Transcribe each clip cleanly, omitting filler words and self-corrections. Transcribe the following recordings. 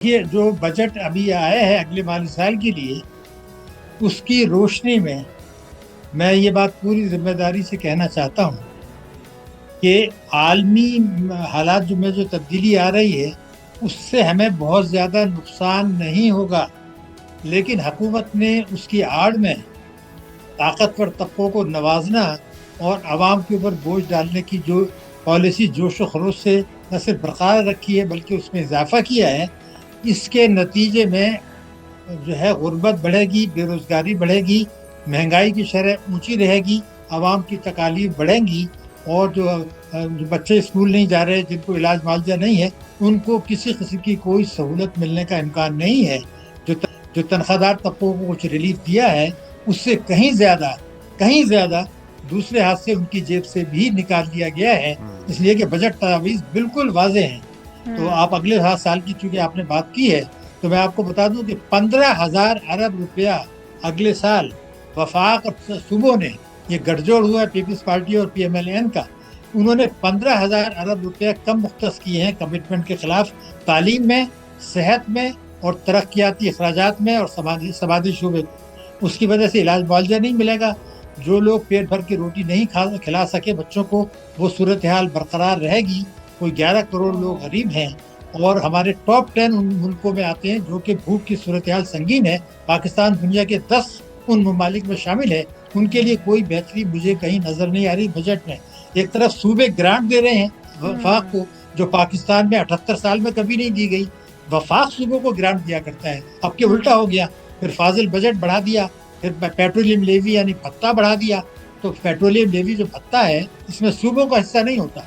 یہ جو بجٹ ابھی آیا ہے اگلے مالی سال کے لیے، اس کی روشنی میں یہ بات پوری ذمہ داری سے کہنا چاہتا ہوں کہ عالمی حالات میں جو تبدیلی آ رہی ہے اس سے ہمیں بہت زیادہ نقصان نہیں ہوگا، لیکن حکومت نے اس کی آڑ میں طاقتور طبقوں کو نوازنا اور عوام کے اوپر بوجھ ڈالنے کی جو پالیسی جوش و خروش سے نہ صرف برقرار رکھی ہے بلکہ اس میں اضافہ کیا ہے، اس کے نتیجے میں جو ہے غربت بڑھے گی، بے روزگاری بڑھے گی، مہنگائی کی شرح اونچی رہے گی، عوام کی تکالیف بڑھیں گی، اور جو بچے اسکول نہیں جا رہے، جن کو علاج معالجہ نہیں ہے، ان کو کسی قسم کی کوئی سہولت ملنے کا امکان نہیں ہے۔ جو تنخواہ دار طبقوں کو کچھ ریلیف دیا ہے اس سے کہیں زیادہ دوسرے ہاتھ سے ان کی جیب سے بھی نکال دیا گیا ہے، اس لیے کہ بجٹ تجاویز بالکل واضح ہیں۔ تو آپ اگلے 7 سال کی چونکہ آپ نے بات کی ہے تو میں آپ کو بتا دوں کہ 15,000 ارب روپیہ اگلے سال وفاق اور صوبوں نے، یہ گٹھ جوڑ ہوا ہے پیپلز پارٹی اور پی ایم ایل این کا، انہوں نے 15,000 ارب روپیہ کم مختص کیے ہیں کمٹمنٹ کے خلاف، تعلیم میں، صحت میں اور ترقیاتی اخراجات میں اور سماجی شعبے میں۔ اس کی وجہ سے علاج معالجہ نہیں ملے گا، جو لوگ پیٹ بھر کی روٹی نہیں کھلا سکے بچوں کو، وہ صورتحال برقرار رہے گی۔ کوئی 11 کروڑ لوگ غریب ہیں اور ہمارے ٹاپ 10 ان ملکوں میں آتے ہیں جو کہ بھوک کی صورتحال سنگین ہے۔ پاکستان دنیا کے 10 ان ممالک میں شامل ہے، ان کے لیے کوئی بہتری مجھے کہیں نظر نہیں آ رہی بجٹ میں۔ ایک طرف صوبے گرانٹ دے رہے ہیں وفاق کو، جو پاکستان میں 78 سال میں کبھی نہیں دی گئی، وفاق صوبوں کو گرانٹ دیا کرتا ہے، اب کہ الٹا ہو گیا، پھر فاضل بجٹ بڑھا دیا، پھر پیٹرولیم لیوی یعنی بھتہ بڑھا دیا۔ تو پیٹرولیم لیوی جو بھتہ ہے اس میں صوبوں کا حصہ نہیں ہوتا۔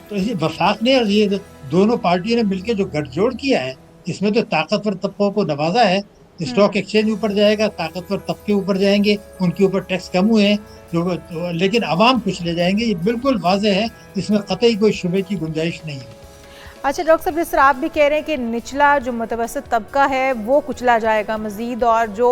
تو اسی وفاق نے اور یہ دونوں پارٹیوں نے مل کے جو گٹھ جوڑ کیا ہے، اس میں تو طاقتور طبقوں کو نوازا ہے، اسٹاک ایکسچینج اوپر جائے گا، طاقتور طبقے اوپر جائیں گے، ان کے اوپر ٹیکس کم ہوئے ہیں، لیکن عوام کچھ لے جائیں گے، یہ بالکل واضح ہے، اس میں قطعی کوئی شبے کی گنجائش نہیں ہے۔ اچھا ڈاکٹر صاحب، جس طرح آپ بھی کہہ رہے ہیں کہ نچلا جو متوسط طبقہ ہے وہ کچلا جائے گا مزید، اور جو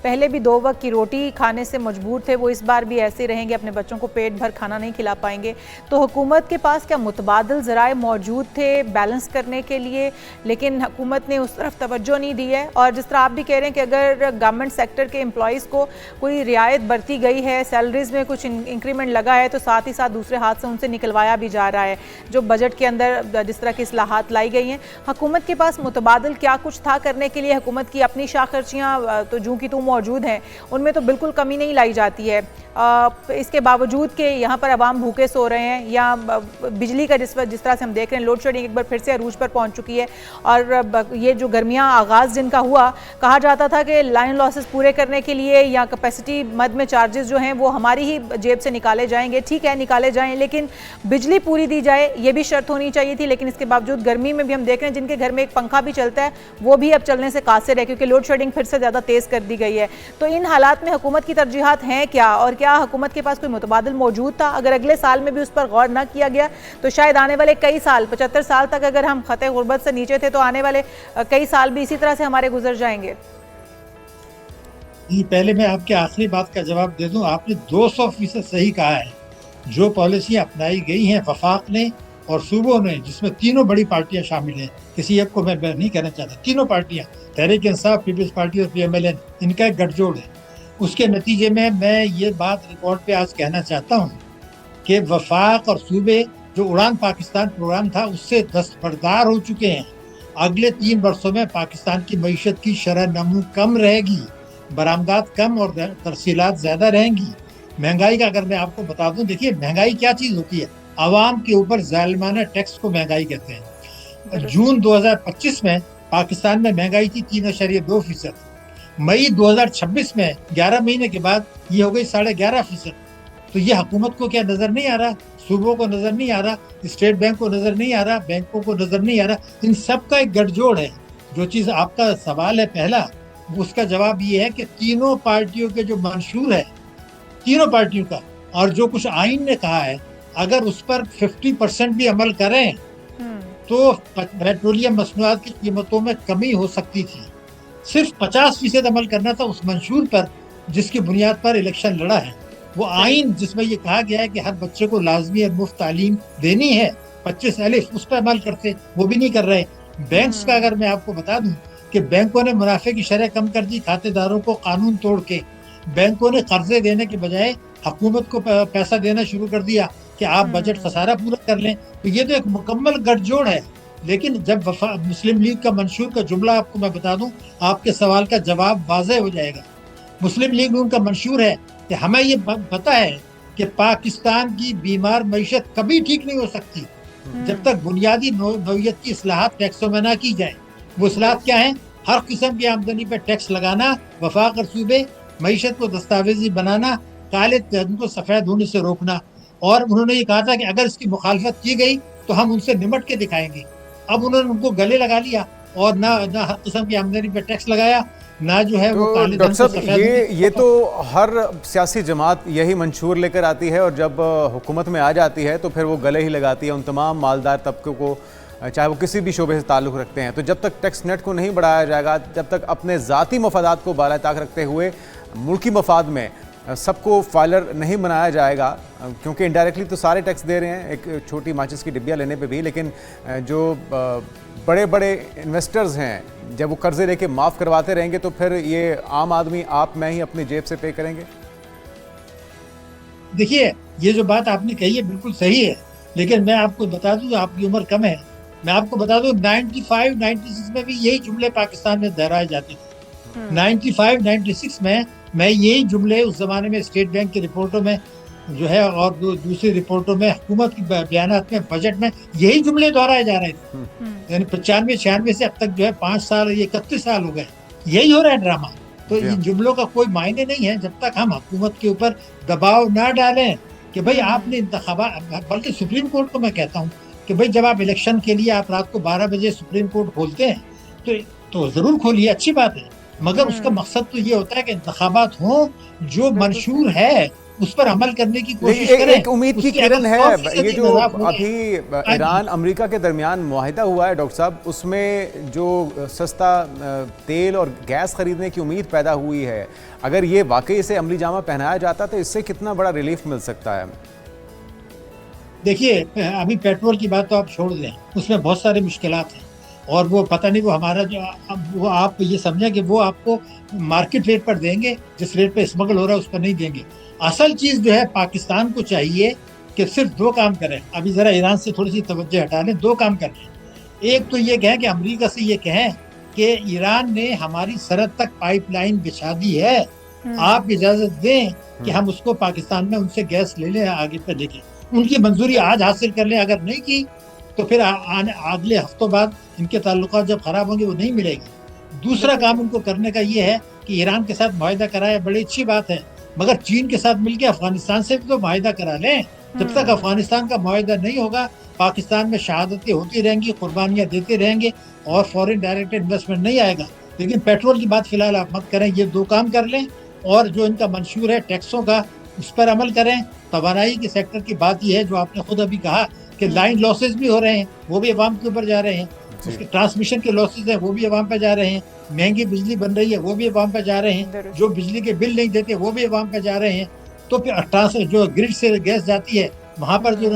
پہلے بھی 2 وقت کی روٹی کھانے سے مجبور تھے وہ اس بار بھی ایسے رہیں گے، اپنے بچوں کو پیٹ بھر کھانا نہیں کھلا پائیں گے، تو حکومت کے پاس کیا متبادل ذرائع موجود تھے بیلنس کرنے کے لیے؟ لیکن حکومت نے اس طرف توجہ نہیں دی ہے۔ اور جس طرح آپ بھی کہہ رہے ہیں کہ اگر گورنمنٹ سیکٹر کے امپلائیز کو کوئی رعایت برتی گئی ہے، سیلریز میں کچھ انکریمنٹ لگا ہے، تو ساتھ ہی ساتھ دوسرے ہاتھ سے ان سے نکلوایا بھی جا رہا ہے، جو بجٹ کے اندر جس طرح کی اصلاحات لائی گئی ہیں۔ حکومت کے پاس متبادل کیا کچھ تھا کرنے کے لیے؟ حکومت کی اپنی شاہ خرچیاں تو جوں کی تو موجود ہیں، ان میں تو بالکل کمی نہیں لائی جاتی ہے، اس کے باوجود کہ یہاں پر عوام بھوکے سو رہے ہیں، یا بجلی کا جس طرح سے ہم دیکھ رہے ہیں لوڈ شیڈنگ ایک بار پھر سے عروج پر پہنچ چکی ہے، اور یہ جو گرمیاں آغاز جن کا ہوا، کہا جاتا تھا کہ لائن لاسز پورے کرنے کے لیے یا کیپیسٹی مد میں چارجز جو ہیں وہ ہماری ہی جیب سے نکالے جائیں گے۔ ٹھیک ہے نکالے جائیں، لیکن بجلی پوری دی جائے یہ بھی شرط ہونی چاہیے تھی، لیکن اس کے باوجود گرمی میں بھی ہم دیکھ رہے ہیں جن کے گھر میں ایک پنکھا بھی چلتا ہے وہ بھی اب چلنے سے قاصر ہے، کیونکہ لوڈ شیڈنگ پھر سے زیادہ تیز کر دی گئی ہے۔ تو ان حالات میں حکومت کی ترجیحات ہیں کیا، اور کیا حکومت کے پاس کوئی متبادل موجود تھا؟ اگر اگلے سال میں بھی اس پر غور نہ کیا گیا تو شاید آنے والے کئی سال، 75 سال تک اگر ہم خطے غربت سے نیچے تھے تو آنے والے کئی سال بھی اسی طرح سے ہمارے گزر جائیں گے۔ پہلے میں آپ کے آخری بات کا جواب دے دوں، آپ نے 200% صحیح کہا ہے۔ جو پالیسیاں اپنائی گئی ہیں وفاق نے اور صوبوں نے، جس میں تینوں بڑی پارٹیاں شامل ہیں، کسی ایک کو میں نہیں کہنا چاہتا، تینوں پارٹیاں تحریک انصاف، پیپلز پارٹی اور پی ایم ایل این، ان کا ایک گٹھ جوڑ ہے۔ اس کے نتیجے میں یہ بات ریکارڈ پہ آج کہنا چاہتا ہوں کہ وفاق اور صوبے جو اڑان پاکستان پروگرام تھا اس سے دستبردار ہو چکے ہیں۔ اگلے 3 برسوں میں پاکستان کی معیشت کی شرح نمو کم رہے گی، برآمدات کم اور ترسیلات زیادہ رہیں گی۔ مہنگائی کا اگر میں آپ کو بتا دوں، دیکھیے مہنگائی کیا چیز ہوتی ہے، عوام کے اوپر ظالمانہ ٹیکس کو مہنگائی کہتے ہیں۔ جون 2025 میں پاکستان میں مہنگائی تھی 3.2%، مئی 2026 میں 11 مہینے کے بعد یہ ہو گئی 11.5%۔ تو یہ حکومت کو کیا نظر نہیں آ رہا؟ صوبوں کو نظر نہیں آ رہا؟ اسٹیٹ بینک کو نظر نہیں آ رہا؟ بینکوں کو نظر نہیں آ رہا؟ ان سب کا ایک گٹھ جوڑ ہے۔ جو چیز آپ کا سوال ہے پہلا، اس کا جواب یہ ہے کہ تینوں پارٹیوں کے جو منشور ہے، تینوں پارٹیوں کا، اور جو کچھ آئین نے کہا ہے، اگر اس پر 50% بھی عمل کریں تو پیٹرولیم مصنوعات کی قیمتوں میں کمی ہو سکتی تھی۔ صرف 50% عمل کرنا تھا اس منشور پر جس کی بنیاد پر الیکشن لڑا ہے۔ وہ آئین جس میں یہ کہا گیا ہے کہ ہر بچے کو لازمی اور مفت تعلیم دینی ہے، 25 الف، اس پہ عمل کرتے، وہ بھی نہیں کر رہے۔ بینکس کا اگر میں آپ کو بتا دوں کہ بینکوں نے منافع کی شرح کم کر دی، کھاتے داروں کو قانون توڑ کے بینکوں نے قرضے دینے کے بجائے حکومت کو پیسہ دینا شروع کر دیا کہ آپ بجٹ خسارہ پورا کر لیں، تو یہ تو ایک مکمل گٹھ جوڑ ہے۔ لیکن جب مسلم لیگ کا منشور کا جملہ آپ کو میں بتا دوں، آپ کے سوال کا جواب واضح ہو جائے گا۔ مسلم لیگ ان کا منشور ہے کہ ہمیں یہ پتہ ہے کہ پاکستان کی بیمار معیشت کبھی ٹھیک نہیں ہو سکتی جب تک بنیادی نوعیت کی اصلاحات ٹیکسوں میں نہ کی جائیں۔ وہ اصلاحات کیا ہیں؟ ہر قسم کی آمدنی پہ ٹیکس لگانا، وفاق اور صوبے، معیشت کو دستاویزی بنانا، کالے دھن کو سفید ہونے سے روکنا۔ اور انہوں نے یہ کہا تھا کہ اگر اس کی مخالفت کی گئی تو ہم ان سے نمٹ کے دکھائیں گے۔ اب انہوں نے ان کو گلے لگا لیا اور نہ ہر قسم کی آمدنی پہ ٹیکس لگایا، نہ جو ہے وہ کالے دھن کو سفید۔ یہ تو ہر سیاسی جماعت یہی منشور لے کر آتی ہے اور جب حکومت میں آ جاتی ہے تو پھر وہ گلے ہی لگاتی ہے ان تمام مالدار طبقوں کو، چاہے وہ کسی بھی شعبے سے تعلق رکھتے ہیں۔ تو جب تک ٹیکس نیٹ کو نہیں بڑھایا جائے گا، جب تک اپنے ذاتی مفادات کو بالائے طاق رکھتے ہوئے ملکی مفاد میں سب کو فائلر نہیں بنایا جائے گا، کیونکہ انڈائریکٹلی تو سارے ٹیکس دے رہے ہیں ایک چھوٹی ماچس کی ڈبیا لینے پہ بھی، لیکن جو بڑے بڑے انویسٹرز ہیں جب وہ قرضے لے کے معاف کرواتے رہیں گے تو پھر یہ عام آدمی آپ میں ہی اپنی جیب سے پے کریں گے۔ دیکھیے یہ جو بات آپ نے کہی ہے بالکل صحیح ہے، لیکن میں آپ کو بتا دوں، آپ کی عمر کم ہے، میں آپ کو بتا دوں 95 96 میں بھی یہی جملے پاکستان میں دہرائے جاتے تھے۔ 95 96 میں یہی جملے اس زمانے میں اسٹیٹ بینک کی رپورٹوں میں جو ہے اور دوسری رپورٹوں میں، حکومت کی بیانات میں، بجٹ میں یہی جملے دہرائے جا رہے تھے۔ یعنی 95 96 سے اب تک جو ہے 5 سال، یہ 31 سال ہو گئے، یہی ہو رہا ہے ڈرامہ۔ تو ان جملوں کا کوئی معنی نہیں ہے جب تک ہم حکومت کے اوپر دباؤ نہ ڈالیں کہ بھئی آپ نے انتخابات، بلکہ سپریم کورٹ کو میں کہتا ہوں کہ بھئی جب آپ الیکشن کے لیے آپ رات کو 12 بجے سپریم کورٹ کھولتے ہیں تو ضرور کھولیے، اچھی بات ہے، مگر اس کا مقصد تو یہ ہوتا ہے کہ انتخابات ہوں، جو منشور ہے اس پر عمل کرنے کی کوشش کریں۔ ایک امید کی کرن ہے، یہ جو ابھی ایران امریکہ کے درمیان معاہدہ ہوا ہے ڈاکٹر صاحب، اس میں جو سستا تیل اور گیس خریدنے کی امید پیدا ہوئی ہے، اگر یہ واقعی اسے عملی جامہ پہنایا جاتا تو اس سے کتنا بڑا ریلیف مل سکتا ہے؟ دیکھیے ابھی پیٹرول کی بات تو آپ چھوڑ دیں، اس میں بہت ساری مشکلات ہیں، اور وہ پتہ نہیں وہ ہمارا جو وہ آپ یہ سمجھیں کہ وہ آپ کو مارکیٹ ریٹ پر دیں گے، جس ریٹ پہ اسمگل ہو رہا ہے اس پر نہیں دیں گے۔ اصل چیز جو ہے پاکستان کو چاہیے کہ صرف 2 کام کریں، ابھی ذرا ایران سے تھوڑی سی توجہ ہٹا لیں، 2 کام کریں۔ ایک تو یہ کہیں کہ امریکہ سے یہ کہیں کہ ایران نے ہماری سرحد تک پائپ لائن بچھا دی ہے، آپ اجازت دیں کہ ہم اس کو پاکستان میں ان سے گیس لے لیں، آگے پہ لے کے ان کی منظوری آج حاصل کر لیں، اگر نہیں کی تو پھر اگلے ہفتوں بعد ان کے تعلقات جب خراب ہوں گے وہ نہیں ملے گی۔ دوسرا کام ان کو کرنے کا یہ ہے کہ ایران کے ساتھ معاہدہ کرائے، بڑی اچھی بات ہے، مگر چین کے ساتھ مل کے افغانستان سے بھی تو معاہدہ کرا لیں۔ جب تک افغانستان کا معاہدہ نہیں ہوگا، پاکستان میں شہادتیں ہوتی رہیں گی، قربانیاں دیتے رہیں گے اور فورن ڈائریکٹ انویسٹمنٹ نہیں آئے گا۔ لیکن پیٹرول کی بات فی الحال آپ مت کریں، یہ 2 کام کر لیں، اور جو ان کا منشور ہے ٹیکسوں کا اس پر عمل کریں۔ توانائی کے سیکٹر کی بات یہ ہے جو آپ نے خود ابھی کہا کہ لائن لاسز بھی ہو رہے ہیں، وہ بھی عوام کے اوپر جا رہے ہیں، اس کے ٹرانسمیشن کے لاسز ہیں وہ بھی عوام پہ جا رہے ہیں، مہنگی بجلی بن رہی ہے وہ بھی عوام پہ جا رہے ہیں، جو بجلی کے بل نہیں دیتے وہ بھی عوام پہ جا رہے ہیں۔ تو پھر جو گرڈ سے گیس جاتی ہے وہاں پر جو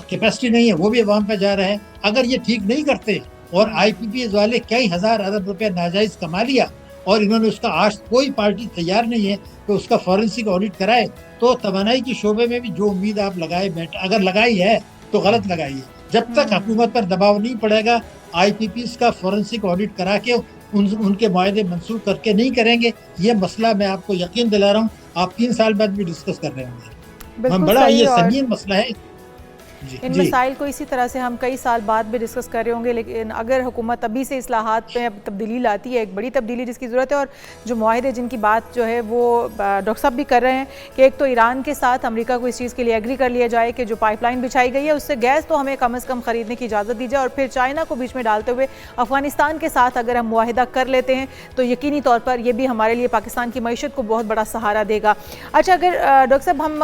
کیپیسٹی نہیں ہے وہ بھی عوام پہ جا رہا ہے۔ اگر یہ ٹھیک نہیں کرتے اور آئی پی پی ایس والے کئی ہزار ارب روپے ناجائز کما لیا اور انہوں نے اس کا آج کوئی پارٹی تیار نہیں ہے کہ اس کا فورنسک آڈٹ کرائے، تو توانائی کے شعبے میں بھی جو امید آپ لگائے اگر لگائی ہے تو غلط لگائی ہے۔ جب تک حکومت پر دباؤ نہیں پڑے گا، آئی پی پیز کا فورنسک آڈٹ کرا کے ان کے معاہدے منسوخ کر کے نہیں کریں گے، یہ مسئلہ میں آپ کو یقین دلا رہا ہوں آپ 3 سال بعد بھی ڈسکس کر رہے ہوں گے۔ بڑا یہ سنگین مسئلہ ہے۔ ان مسائل کو اسی طرح سے ہم کئی سال بعد بھی ڈسکس کر رہے ہوں گے، لیکن اگر حکومت ابھی سے اصلاحات پہ تبدیلی لاتی ہے، ایک بڑی تبدیلی جس کی ضرورت ہے، اور جو معاہدے جن کی بات جو ہے وہ ڈاکٹر صاحب بھی کر رہے ہیں کہ ایک تو ایران کے ساتھ امریکہ کو اس چیز کے لیے ایگری کر لیا جائے کہ جو پائپ لائن بچھائی گئی ہے اس سے گیس تو ہمیں کم از کم خریدنے کی اجازت دی جائے، اور پھر چائنا کو بیچ میں ڈالتے ہوئے افغانستان کے ساتھ اگر ہم معاہدہ کر لیتے ہیں تو یقینی طور پر یہ بھی ہمارے لیے پاکستان کی معیشت کو بہت بڑا سہارا دے گا۔ اچھا، اگر ڈاکٹر صاحب ہم